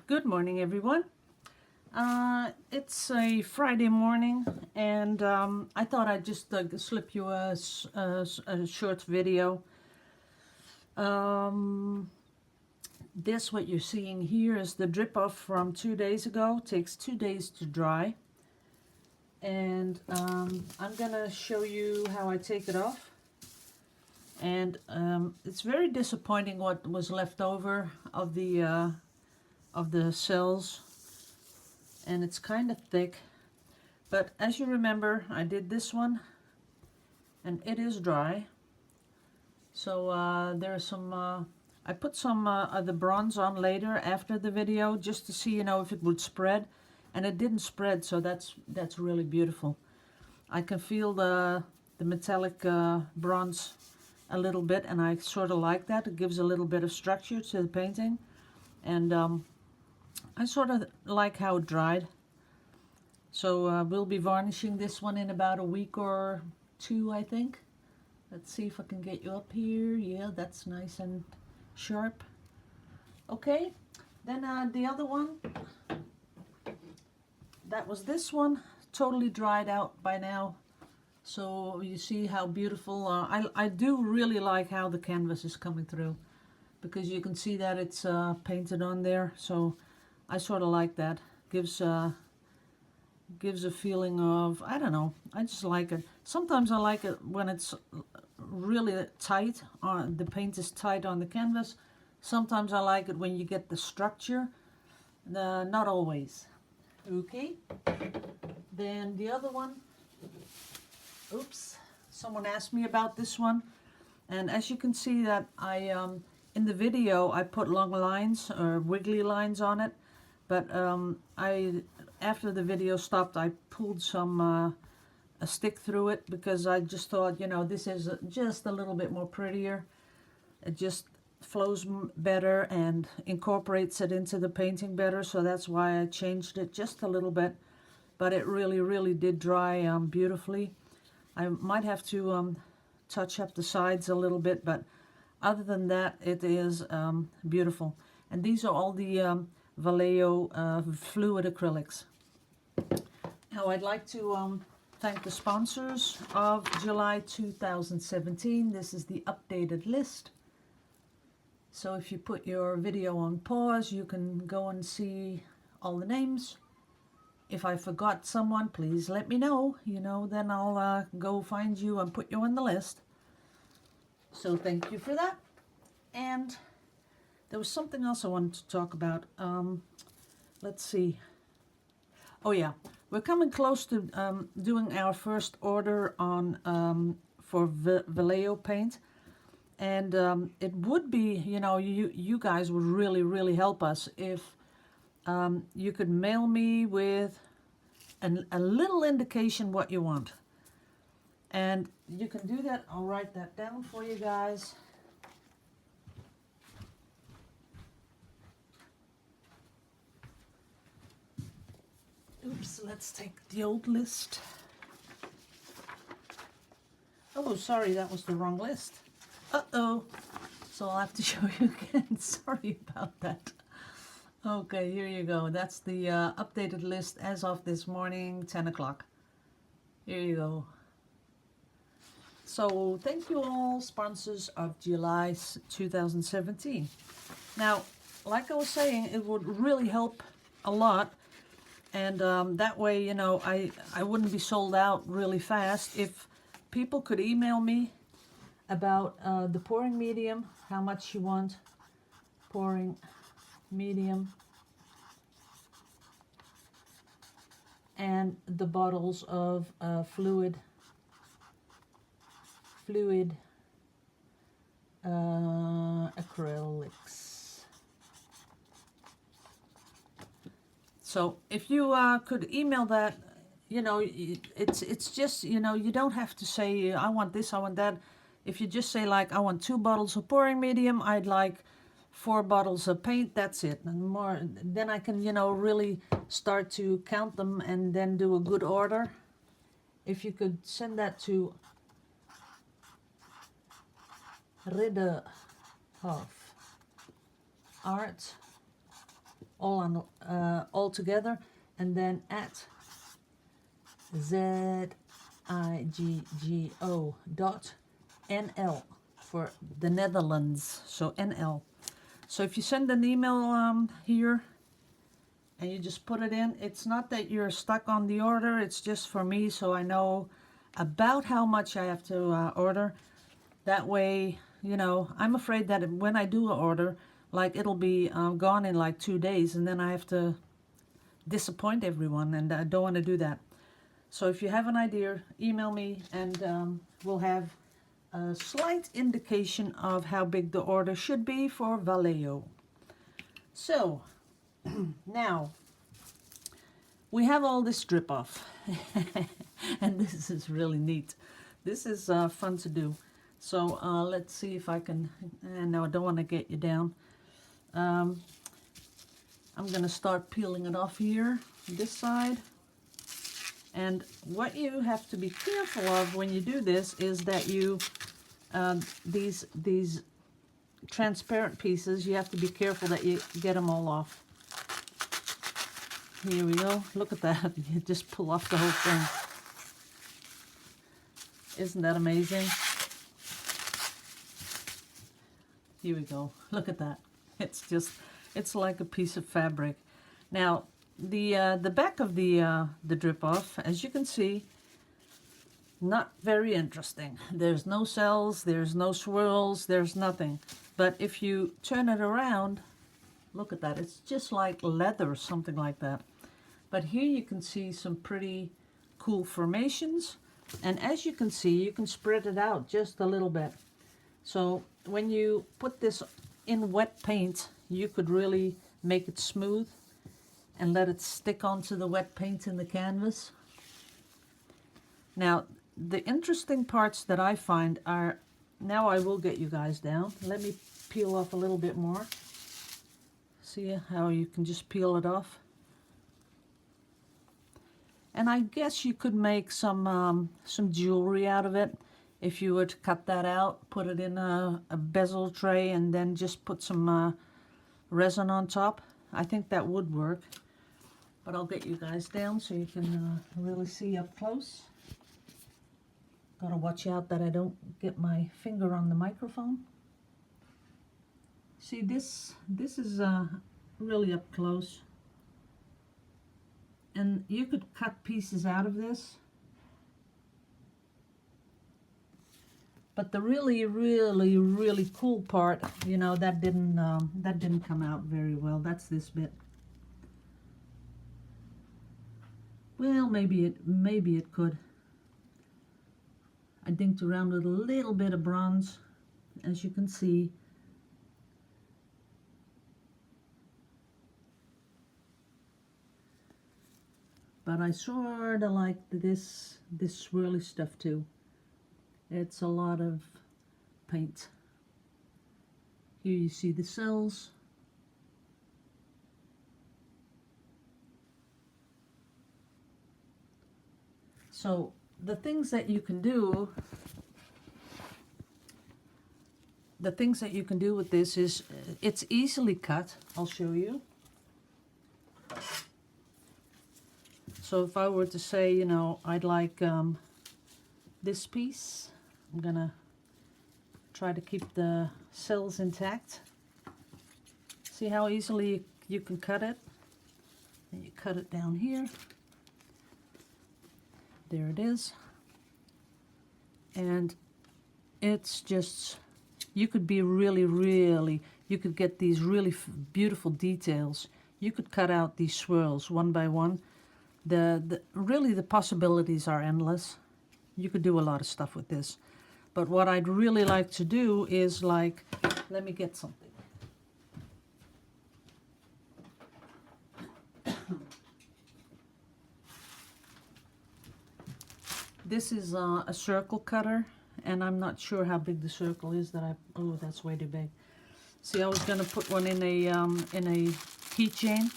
Good morning, everyone. It's a Friday morning, and I thought I'd just slip you a short video. Um, this, what you're seeing here, is the drip off from 2 days ago. It takes 2 days to dry, and I'm gonna show you how I take it off. And it's very disappointing what was left over of the cells, and it's kind of thick. But as you remember, I did this one, and it is dry. So there's some, I put some of the bronze on later after the video, just to see, if it would spread. And it didn't spread, so that's really beautiful. I can feel the metallic bronze a little bit, and I sort of like that. It gives a little bit of structure to the painting. And I sort of like how it dried. So we'll be varnishing this one in about a week or two, I think. Let's see if I can get you up here. Yeah, that's nice and sharp. Okay, then the other one, that was this one, totally dried out by now. So you see how beautiful, I do really like how the canvas is coming through, because you can see that it's painted on there. So I sort of like that. Gives a feeling of, I don't know, I just like it. Sometimes I like it when it's really tight, the paint is tight on the canvas. Sometimes I like it when you get the structure. Not always. Okay, then the other one, oops, someone asked me about this one, and as you can see that I in the video I put long lines or wiggly lines on it, but after the video stopped, I pulled some a stick through it, because I just thought, this is just a little bit more prettier. It just flows better and incorporates it into the painting better, so that's why I changed it just a little bit. But it really did dry beautifully. I might have to touch up the sides a little bit, but other than that, it is beautiful. And these are all the Vallejo fluid acrylics. Now I'd like to thank the sponsors of July 2017. This is the updated list. So if you put your video on pause, you can go and see all the names. If I forgot someone, please let me know. Then I'll go find you and put you on the list. So thank you for that. And there was something else I wanted to talk about. Let's see. Oh yeah, we're coming close to doing our first order on for Vallejo paint. And it would be, you guys would really help us if you could mail me with a little indication what you want. And you can do that. I'll write that down for you guys. Oops, let's take the old list. Oh, sorry, that was the wrong list. Uh-oh. So I'll have to show you again. Sorry about that. Okay, here you go. That's the updated list as of this morning, 10 o'clock. Here you go. So thank you all, sponsors of July 2017. Now, like I was saying, it would really help a lot. And that way, I wouldn't be sold out really fast. If people could email me about the pouring medium, how much you want, pouring medium, and the bottles of fluid acrylics. So if you could email that, it's just, you don't have to say, I want this, I want that. If you just say, like, I want 2 bottles of pouring medium, I'd like 4 bottles of paint, that's it. And more, then I can, really start to count them and then do a good order. If you could send that to Ridderhof Art all together, and then at ziggo.nl for the Netherlands, so NL. So if you send an email here and you just put it in, it's not that you're stuck on the order, it's just for me so I know about how much I have to order. That way, you know, I'm afraid that when I do an order, like it'll be gone in like 2 days, and then I have to disappoint everyone, and I don't want to do that. So if you have an idea, email me, and we'll have a slight indication of how big the order should be for Vallejo. So now we have all this drip off and this is really neat. This is fun to do. So let's see if I can, no, I don't want to get you down. I'm going to start peeling it off here, this side. And what you have to be careful of when you do this is that you, these transparent pieces, you have to be careful that you get them all off. Here we go. Look at that. You just pull off the whole thing. Isn't that amazing? Here we go. Look at that. It's just, it's like a piece of fabric. Now, the back of the drip off, as you can see, not very interesting. There's no cells, there's no swirls, there's nothing. But if you turn it around, look at that. It's just like leather or something like that. But here you can see some pretty cool formations. And as you can see, you can spread it out just a little bit. So when you put this in wet paint, you could really make it smooth and let it stick onto the wet paint in the canvas. Now, the interesting parts that I find are, now I will get you guys down. Let me peel off a little bit more. See how you can just peel it off? And I guess you could make some jewelry out of it. If you were to cut that out, put it in a bezel tray, and then just put some resin on top. I think that would work. But I'll get you guys down so you can really see up close. Gotta watch out that I don't get my finger on the microphone. See, this is really up close. And you could cut pieces out of this. But the really, really, really cool part, you know, that didn't come out very well. That's this bit. Well, maybe it could. I dinked around with a little bit of bronze, as you can see. But I sort of like this swirly stuff too. It's a lot of paint. Here you see the cells. So the things that you can do, with this is, it's easily cut. I'll show you. So if I were to say, you know, I'd like this piece, I'm gonna try to keep the cells intact. See how easily you can cut it? And you cut it down here. There it is. And it's just, you could be really, you could get these really beautiful details. You could cut out these swirls one by one. Really the possibilities are endless. You could do a lot of stuff with this. But what I'd really like to do is, like, let me get something. This is a circle cutter, and I'm not sure how big the circle is that oh, that's way too big. See, I was gonna put one in a keychain.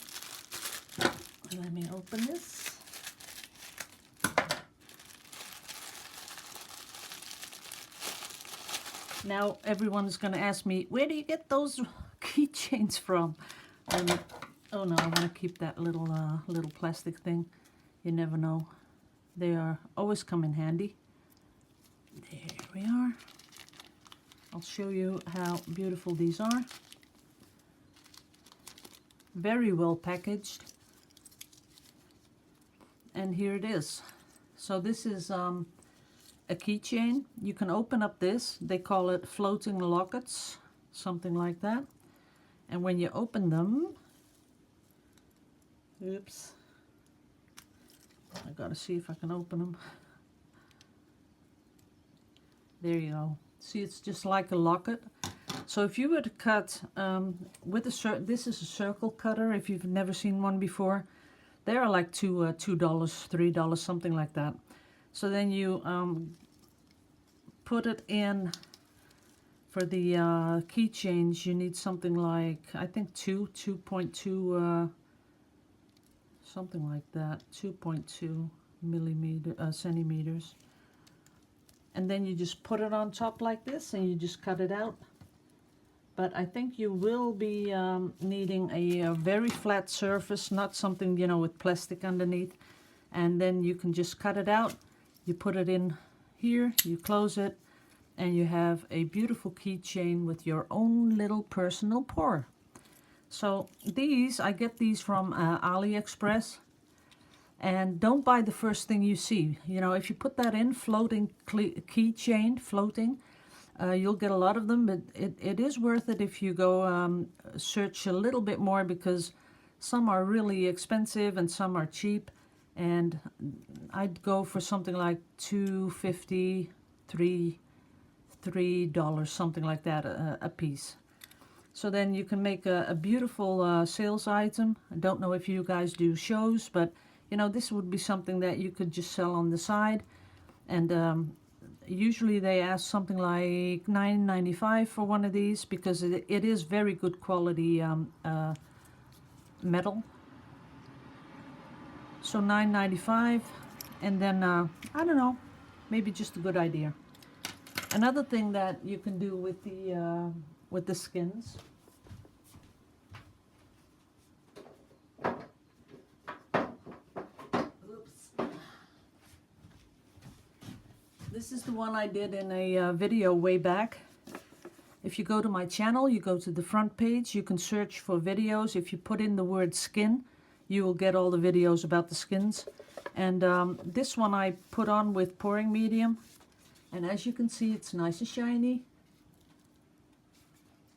Let me open this. Now everyone's going to ask me, where do you get those keychains from? Oh no, I want to keep that little little plastic thing. You never know. They are always come in handy. There we are. I'll show you how beautiful these are. Very well packaged. And here it is. So this is a keychain. You can open up this. They call it floating lockets, something like that. And when you open them, oops, I gotta see if I can open them. There you go. See, it's just like a locket. So if you were to cut with a this is a circle cutter. If you've never seen one before, they are like $2, $3, something like that. So then you put it in. For the keychains, you need something like, I think 2.2, something like that, 2.2 centimeters. And then you just put it on top like this, and you just cut it out. But I think you will be needing a very flat surface, not something, you know, with plastic underneath. And then you can just cut it out. You put it in here, you close it, and you have a beautiful keychain with your own little personal pour. So these, I get these from AliExpress. And don't buy the first thing you see. You know, if you put that in, floating keychain, floating, you'll get a lot of them. But it is worth it if you go search a little bit more, because some are really expensive and some are cheap. And I'd go for something like $2.50, $3, something like that a piece. So then you can make a beautiful sales item. I don't know if you guys do shows, but you know, this would be something that you could just sell on the side. And usually they ask something like $9.95 for one of these, because it is very good quality metal. So $9.95, and then I don't know, maybe just a good idea. Another thing that you can do with the skins. Oops. This is the one I did in a video way back. If you go to my channel, you go to the front page, you can search for videos. If you put in the word skin, you will get all the videos about the skins. And this one I put on with pouring medium. And as you can see, it's nice and shiny.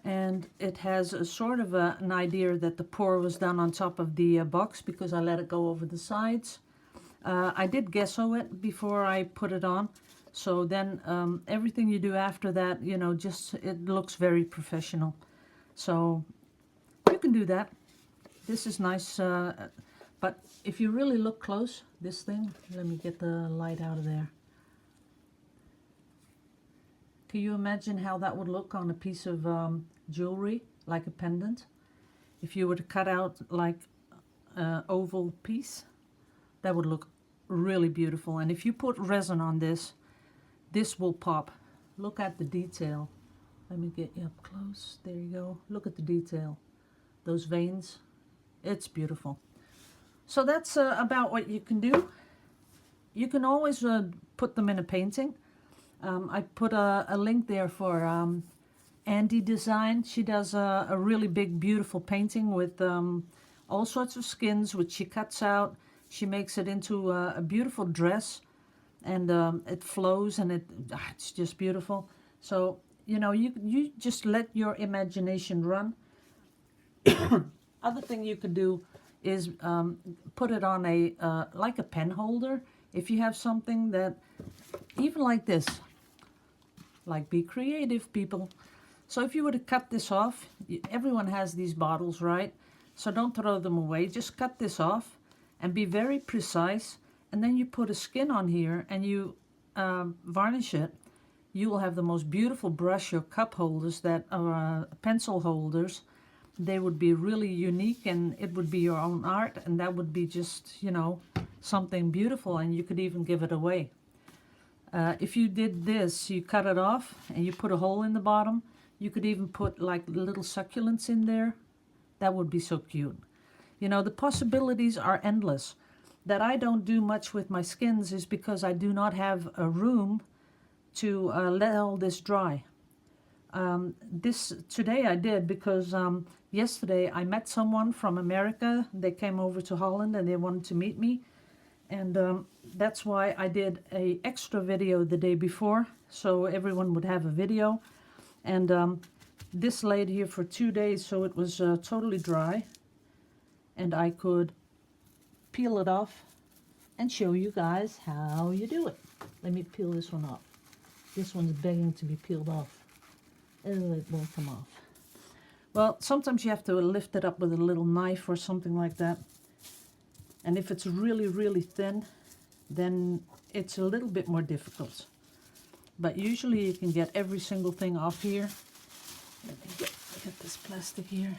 And it has a sort of an idea that the pour was done on top of the box, because I let it go over the sides. I did gesso it before I put it on. So then everything you do after that, you know, just it looks very professional. So you can do that. This is nice. But if you really look close, this thing, let me get the light out of there. Can you imagine how that would look on a piece of jewelry, like a pendant? If you were to cut out like an oval piece, that would look really beautiful. And if you put resin on this, this will pop. Look at the detail. Let me get you up close. There you go. Look at the detail. Those veins. It's beautiful. So that's about what you can do. You can always put them in a painting. I put a link there for Andy Design. She does a really big, beautiful painting with all sorts of skins, which she cuts out. She makes it into a beautiful dress, and it flows, and it's just beautiful. So, you know, you just let your imagination run. Other thing you could do is put it on a like a pen holder. If you have something that, even like this, like, be creative, people. So if you were to cut this off, everyone has these bottles, right? So don't throw them away. Just cut this off and be very precise. And then you put a skin on here and you varnish it. You will have the most beautiful brush or cup holders that are pencil holders. They would be really unique, and it would be your own art, and that would be just, you know, something beautiful, and you could even give it away. If you did this, you cut it off and you put a hole in the bottom. You could even put like little succulents in there. That would be so cute. You know, the possibilities are endless. That I don't do much with my skins is because I do not have a room to let all this dry. Today I did because yesterday I met someone from America. They came over to Holland and they wanted to meet me, and that's why I did a extra video the day before, so everyone would have a video. And this laid here for 2 days, so it was totally dry, and I could peel it off and show you guys how you do it. Let me peel this one off. This one's begging to be peeled off. Oh, it won't come off. Well, sometimes you have to lift it up with a little knife or something like that. And if it's really, really thin, then it's a little bit more difficult. But usually you can get every single thing off here. Let me get this plastic here.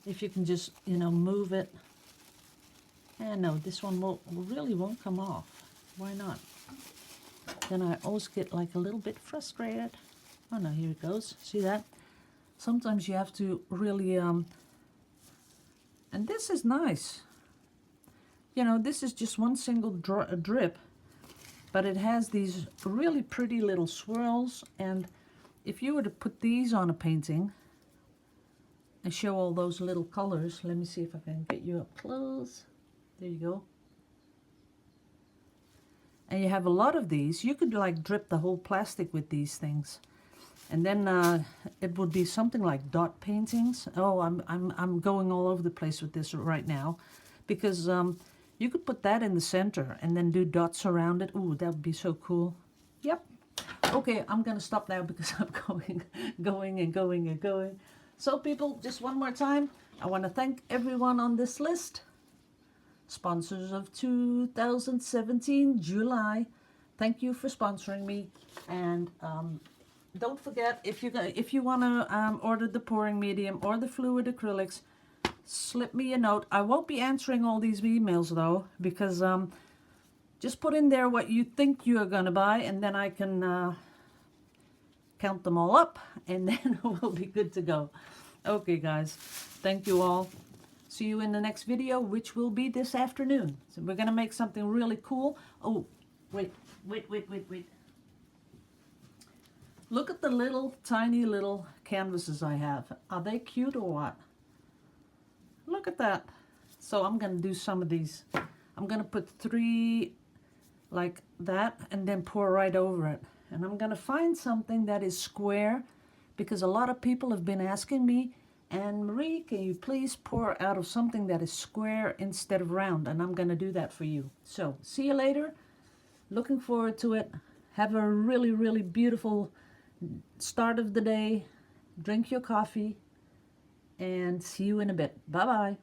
If you can just, you know, move it. And no, this one really won't come off. Why not? Then I always get like a little bit frustrated. Oh no, here it goes. See that? Sometimes you have to really, and this is nice. You know, this is just one single drip, but it has these really pretty little swirls. And if you were to put these on a painting and show all those little colors, let me see if I can get you up close. There you go. And you have a lot of these. You could like drip the whole plastic with these things. And then it would be something like dot paintings. Oh, I'm going all over the place with this right now, because you could put that in the center and then do dots around it. Ooh, that would be so cool. Yep. Okay, I'm gonna stop now because I'm going. So people, just one more time, I want to thank everyone on this list. Sponsors of 2017 July. Thank you for sponsoring me. And don't forget, if you want to order the pouring medium or the fluid acrylics, slip me a note. I won't be answering all these emails though, because just put in there what you think you are going to buy, and then I can count them all up, and then we'll be good to go. Okay guys, thank you all. See you in the next video, which will be this afternoon. So we're going to make something really cool. Oh, wait. Look at the little, tiny little canvases I have. Are they cute or what? Look at that. So I'm going to do some of these. I'm going to put 3 like that and then pour right over it. And I'm going to find something that is square, because a lot of people have been asking me, Anne-Marie, can you please pour out of something that is square instead of round? And I'm going to do that for you. So see you later. Looking forward to it. Have a really, really beautiful start of the day. Drink your coffee, and see you in a bit. Bye-bye.